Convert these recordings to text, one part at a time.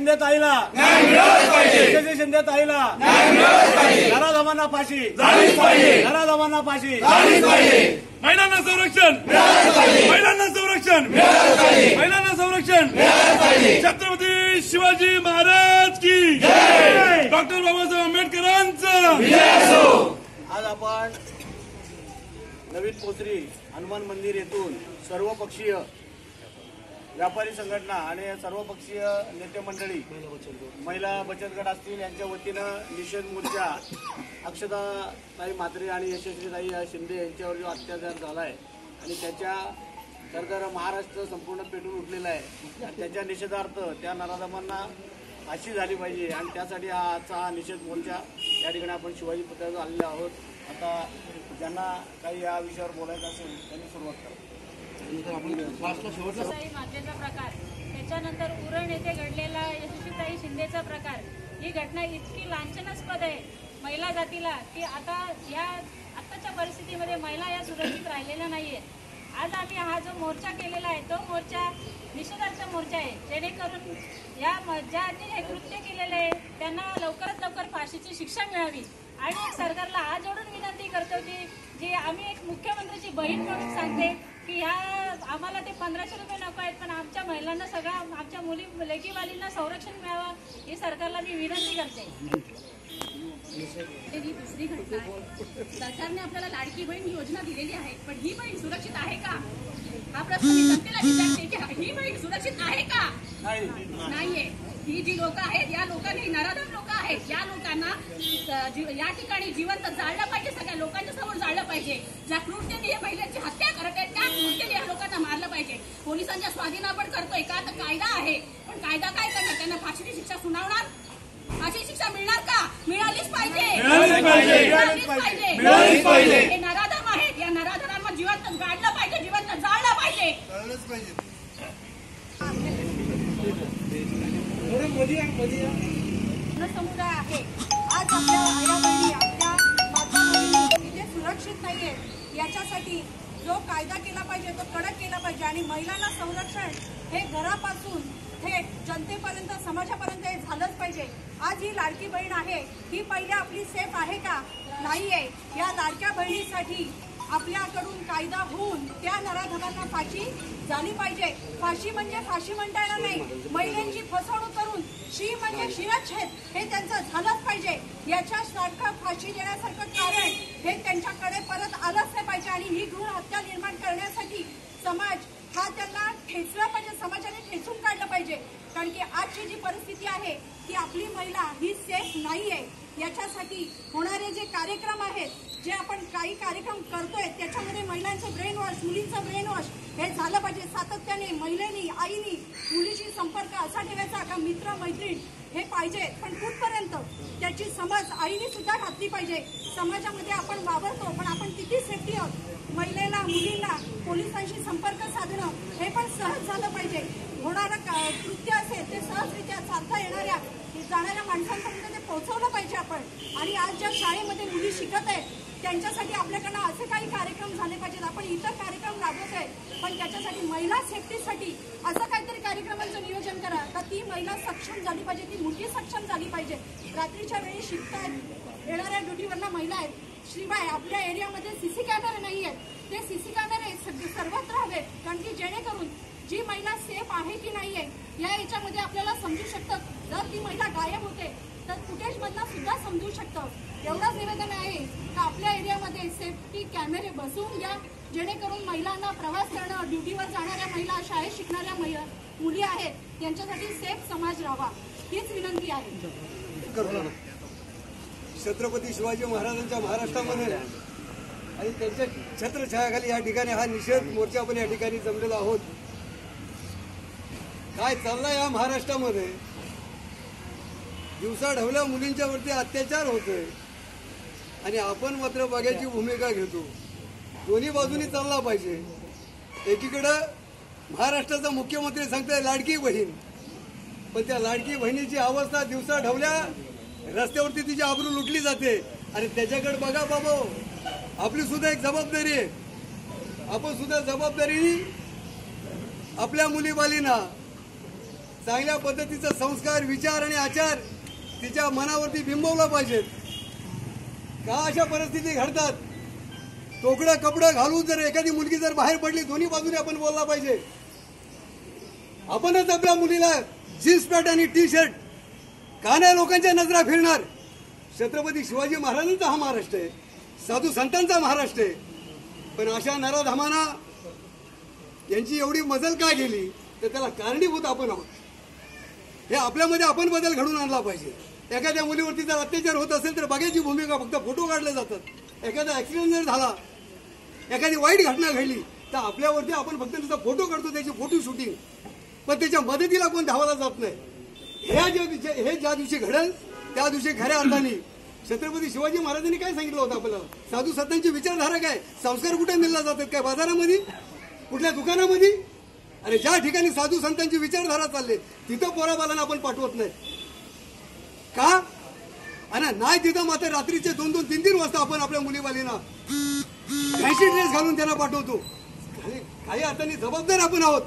शिंदे ताईला शिंदे ताईला नराधमांना फाशी नराधमांना फाशी महिलांना संरक्षण महिलांना संरक्षण महिलांना संरक्षण छत्रपती शिवाजी महाराज की डॉक्टर बाबासाहेब आंबेडकरांचा आज आपण नवीन पोचरी हनुमान मंदिर येथून सर्वपक्षीय व्यापारी संघटना आणि सर्वपक्षीय नेते मंडळी महिला बचत गट असतील यांच्या वतीनं निषेध मोर्चा अक्षताताई म्हात्रे आणि यशस्वीताई शिंदे यांच्यावर जो अत्याचार झाला आहे आणि त्याच्या तर महाराष्ट्र संपूर्ण पेटून उठलेला आहे आणि त्याच्या निषेधार्थ त्या नराधमांना फाशी झाली पाहिजे आणि त्यासाठी आजचा निषेध मोर्चा या ठिकाणी आपण शिवाजी पुतळ्यावर आलेलो आहोत। आता ज्यांना काही या विषयावर बोलायचं असेल त्यांनी सुरुवात करा। मातेचा प्रकार त्याच्यानंतर उरण येथे घडलेला यशस्वीताई शिंदेचा प्रकार ही घटना इतकी लांछनास्पद आहे महिला जातीला की आताच्या परिस्थितीमध्ये महिला या सुरक्षित राहिलेल्या नाहीये। आज आम्ही हा जो मोर्चा केलेला आहे तो मोर्चा निषेधार्थ मोर्चा आहे जेणेकरून ज्यांनी हे कृत्य केलेले आहे त्यांना लवकरात लवकर फाशीची शिक्षा मिळावी आणि एक सरकारला हात जोडून विनंती करतो की जी आम्ही एक मुख्यमंत्र्याची बहीण म्हणून सांगते की आम्हाला ते 1500 रुपये नको आहेत पण आमच्या महिलांना आमच्या मुली लेकीवालींना संरक्षण मिळावं ही सरकारला मी विनंती करते। ही दुसरी घटना आहे। सरकारने आपल्याला लाडकी बहीण योजना दिलेली आहे पण ही बहीण सुरक्षित आहे का हा प्रश्न मी जनतेला विचारते की ही बहीण सुरक्षित आहे का नाहीये। ही जी लोक आहेत या लोकांनी नराधम लोक आहेत या लोकांना या ठिकाणी जिवंत जाळलं पाहिजे सगळ्या लोकांच्या समोर जाळलं पाहिजे। ज्या क्रूरतेने या महिलांची हत्या करत आहेत त्या क्रूरतेने या लोकांना मारलं पाहिजे। पोलिसांच्या स्वाधीन आपण करतोय का तर कायदा आहे पण कायदा काय करणार त्यांना फाशीची शिक्षा सुनावणार फाशी शिक्षा मिळणार का मिळालीच पाहिजे। हे नराधम आहेत या नराधमांना जिवंत गाडलं पाहिजे जिवंत जाळलं पाहिजे। समुदाय आहे आज आपल्या आया बहिणी आपल्या माता भगिनी इथे सुरक्षित नाहीये याच्यासाठी जो कायदा केला पाहिजे तो कडक केला पाहिजे आणि महिलांना संरक्षण हे घरापासून थेट जनतेपर्यंत समाजापर्यंत हे झालंच पाहिजे। आज ही लाडकी बहीण आहे ही पहिल्या आपली सेफ आहे का नाहीये। या लाडक्या बहिणीसाठी आपल्याकडून कायदा होऊन त्या नराधमांना फाशी झाली पाहिजे। फाशी म्हणजे फाशी म्हणता येणार नाही महिलांची फसवणूक करून शी म्हणजे शिरच्छेद हे त्यांचं झालंच पाहिजे। याच्यासारखं फाशी देण्यासारखं कारण हे त्यांच्याकडे परत आलंच नाही पाहिजे आणि ही भ्रूण हत्या निर्माण करण्यासाठी समाज हा त्यांना ठेचला पाहिजे समाजाने ठेचून काढलं पाहिजे कारण की आजची जी परिस्थिती आहे ती आपली महिला ही सेफ नाहीये। याच्यासाठी होणारे जे कार्यक्रम आहेत जे आपण काही कार्यक्रम करतोय त्याच्यामध्ये महिलांचं ब्रेन वॉश मुलींचं ब्रेन वॉश हे झालं पाहिजे। सातत्याने महिलेनी आईनी मुलीशी संपर्क असा ठेवायचा का मित्र मैत्रीण हे पाहिजे पण कुठपर्यंत त्याची समज आईनी सुद्धा घातली पाहिजे। समाजामध्ये आपण वावरतो पण आपण किती सेफ्टी आहोत महिलेला मुलींना पोलिसांशी संपर्क साधणं हे पण सहज झालं पाहिजे। होणारं कृत्य असेल ते सहजरित्या साधता येणाऱ्या जाणाऱ्या माणसांपर्यंत ते पोहोचवलं पाहिजे आपण आणि आज ज्या शाळेमध्ये मुली शिकत आहेत त्यांच्यासाठी आपल्याकडनं असे काही कार्यक्रम झाले पाहिजेत। आपण इतर कार्यक्रम राबवत आहे पण त्याच्यासाठी महिला सेफ्टीसाठी असं काहीतरी कार्यक्रमांचं नियोजन करा का ती महिला सक्षम झाली पाहिजे ती मुलगी सक्षम झाली पाहिजे। रात्रीच्या वेळी शिकतात येणाऱ्या ड्युटीवरला महिला आहेत शिवाय आपल्या एरियामध्ये सीसी कॅमेरे नाही आहेत ते सीसी कॅमेरे सर्वत्र हवेत कारण की जेणेकरून जी महिला सेफ आहे की नाही आहे या याच्यामध्ये आपल्याला समजू शकतं। जर ती महिला गायब होते तर फुटेजमधनं सुद्धा समजू शकतं। एवढंच निवेदन आहे की आपल्या एरियामध्ये सेफ्टी कॅमेरे बसवून घ्या जेणेकरून महिलांना प्रवास करणं ड्युटीवर जाणाऱ्या महिला शाळेत शिकणाऱ्या मुली आहेत यांच्यासाठी सेफ समाज राहावा हीच विनंती आहे। छत्रपती शिवाजी महाराजांच्या महाराष्ट्रामध्ये आणि त्यांच्या छत्रछायाखाली या ठिकाणी हा निषेध मोर्चा आपण या ठिकाणी जमलेलो आहोत। काय चाललंय या महाराष्ट्रामध्ये दिवसा ढवल्या मुलींच्या वरती अत्याचार होतोय आणि आपण मात्र बघ्याची भूमिका घेतो। दोन्ही बाजूनी चालला पाहिजे। एकीकडे महाराष्ट्राचा मुख्यमंत्री सांगतोय लाडकी बहीण पण त्या लाडकी बहिणीची अवस्था दिवसा ढवल्या रस्त्यावरती तिची आबरू लुटली जाते आणि त्याच्याकडे बघा बाबा आपली सुद्धा एक जबाबदारी आहे। आपण सुद्धा जबाबदारी आपल्या मुलीबालींना चांगल्या पद्धतीचा संस्कार विचार आणि आचार तिच्या मनावरती बिंबवला पाहिजेत का अशा परिस्थिती घडतात तोकडं कपडं घालून जर एखादी मुलगी जर बाहेर पडली दोन्ही बाजूने आपण बोलला पाहिजे आपणच आपल्या मुलीला जीन्स पॅन्ट आणि टी शर्ट का नाही लोकांच्या नजरा फिरणार छत्रपती शिवाजी महाराजांचा हा महाराष्ट्र आहे साधू संतांचा महाराष्ट्र आहे पण अशा नराधमांना यांची एवढी मजल का गेली तर त्याला कारणीभूत आपण आहोत हे आपल्यामध्ये आपण बदल घडवून आणला पाहिजे एखाद्या मुलीवरती जर अत्याचार होत असेल तर बघायची भूमिका फक्त फोटो काढले जातात एखादा ऍक्सिडेंट जर झाला एखादी वाईट घटना घडली तर आपल्यावरती आपण फक्त त्याचा फोटो काढतो त्याची फोटो शूटिंग पण त्याच्या मदतीला कोण धावायला जात नाही हे ज्या दिवशी घडेल त्या दिवशी खऱ्या अर्थाने छत्रपती शिवाजी महाराजांनी काय सांगितलं होतं आपल्याला साधू संतांची विचारधारा काय संस्कार कुठे मिळला जातात काय बाजारामध्ये कुठल्या दुकानामध्ये आणि ज्या ठिकाणी साधू संतांची विचारधारा चालले तिथं पोराबालांना आपण पाठवत नाही का आणि नाही तिथं मात्र रात्रीचे 2-2, 3-3 वाजता आपण आपल्या मुलीबालींना फॅन्सी ड्रेस घालून त्यांना पाठवतो काही अर्थाने जबाबदार आपण आहोत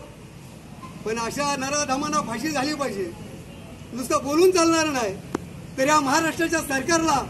पण अशा नराधमांना फाशी झाली पाहिजे नुसतं बोलून चालणार नाही तर या महाराष्ट्राच्या सरकारला